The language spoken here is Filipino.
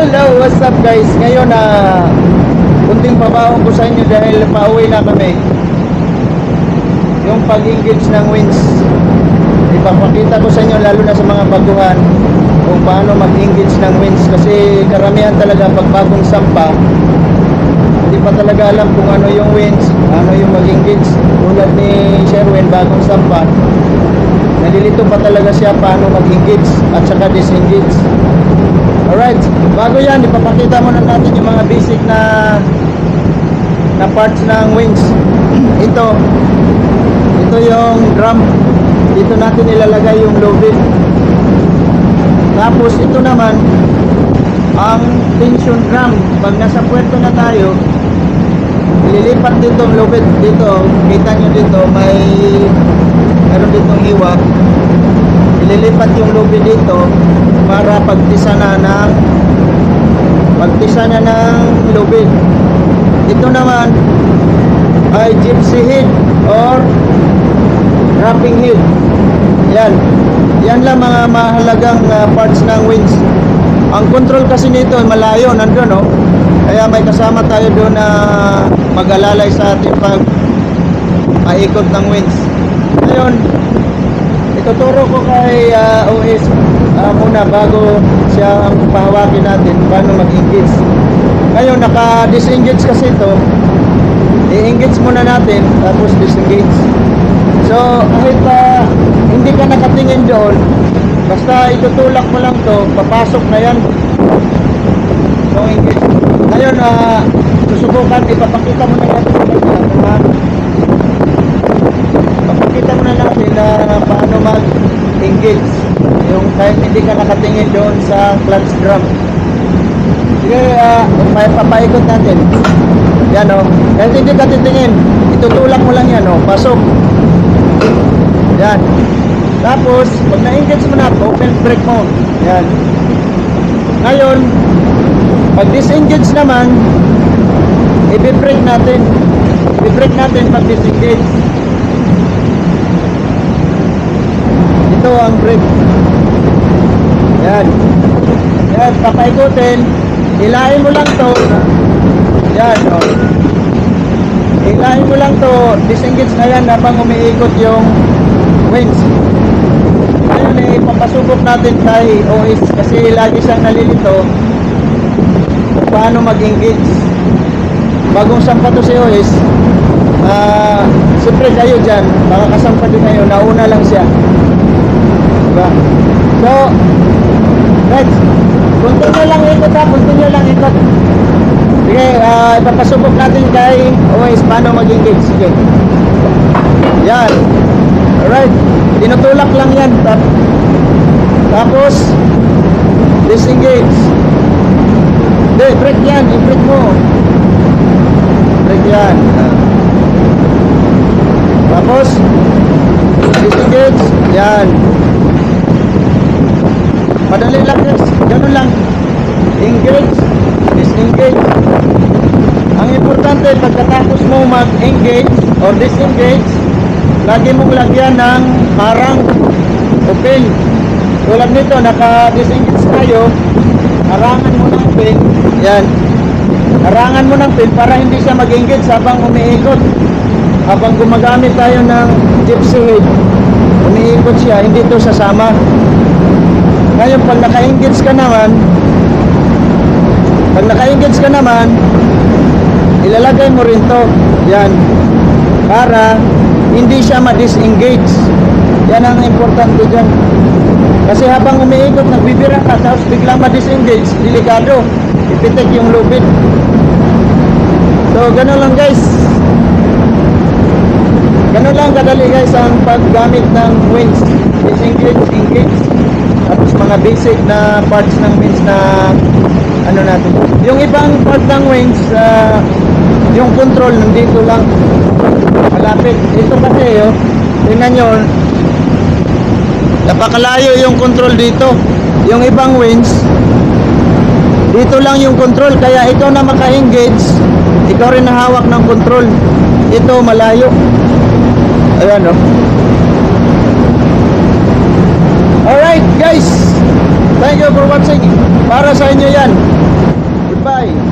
Hello, what's up guys? Ngayon kunting pabaon ko sa inyo dahil pauwi na kami. Yung pag-engage ng winch, ipapakita ko sa inyo lalo na sa mga baguhan kung paano mag-engage ng winch. Kasi karamihan talaga pag bagong sampa, hindi pa talaga alam kung ano yung winch, ano yung mag-engage. Tulad ni Sherwin, bagong sampa, nalilito pa talaga siya paano mag-engage at saka disengage. Alright, bago yan, ipapakita muna natin yung mga basic na parts ng winch. Ito yung drum. Dito natin ilalagay yung lubid. Tapos ito naman ang tension drum. Pag nasa puerto na tayo, ililipat dito ang lubid. Dito, kita nyo dito, meron ditong hiwa. Ililipat yung lubid dito para pagtisa na ng lubid. Ito naman ay gypsy head or wrapping head. Yan lang mga mahalagang parts ng winch. Ang control kasi nito ay malayo, nandun, no? Kaya may kasama tayo doon na mag-alalay sa ating pag-ikot ng winch. Ngayon, ituturo ko kay OS muna bago siya pahawakin natin paano mag-engage. Ngayon, naka-disengage kasi ito. I-engage muna natin, tapos disengage. So, kahit hindi ka nakatingin doon, basta itutulak mo lang to, papasok na yan. So, engage. Ngayon, susubukan, ipapakita muna natin papakita muna natin na paano mag-engage. Yung kahit hindi ka nakatingin doon sa clutch drum. Sige, papaikot natin. Yan, o. Kahit hindi ka titingin, itutulak mo lang yan, o. Pasok. Yan. Tapos, pag na-engage mo na, open brake mo. Yan. Ngayon, pag disengage naman, i-brake natin. I-brake natin pag disengage. Ito ang brake. Yan. Yan, papaikutin. Hilahin mo lang to. Yan, o. Hilahin mo lang to. Disengage na yan habang umiikot yung winch. Ngayon, ipapasubok natin kay OS kasi lagi siyang nalilito paano mag-engage. Bagong sampa to si OS, siyempre kayo dyan, makakasampa din kayo, nauna lang siya, diba? So, next, continue lang ikot, continue lang ikot. Sige, ipapasubok natin kay OS paano mag-engage. Sige, yan. Alright, tinutulak lang yan. Tapos disengage. Hindi, brake yan, i-brake mo. Brake yan. Tapos disengage. Yan. Madali lang guys, ganun lang. Engage, disengage. Ang importante, pagkatapos mo mag-engage or disengage, lagi mong lagyan ng harang o pin. Tulad nito, naka-disengage tayo, harangan mo ng pin. Yan. Harangan mo ng pin para hindi siya mag-engage habang umiikot. Habang gumagamit tayo ng gypsy head, umiikot siya, hindi ito sasama. Ngayon, pag naka-engage ka naman, ilalagay mo rin to. Yan. Para hindi siya ma-disengage. Yan ang importante dyan. Kasi habang umiikot, nagbibira ka, tapos biglang ma-disengage, delikado. Ipitik yung lubid. So, ganun lang guys. Ganun lang kadali guys ang paggamit ng winch. Disengage, engage. Tapos mga basic na parts ng winch na ano natin. Yung ibang part ng winch, yung control nandito lang. Malapit. Ito kasi tingnan nyo, napakalayo yung control dito. Yung ibang winch, dito lang yung control. Kaya ikaw na maka-engage, ikaw rin nahawak ng control. Ito malayo. Ayan, o. Alright guys, thank you for watching. Para sa inyo yan. Goodbye.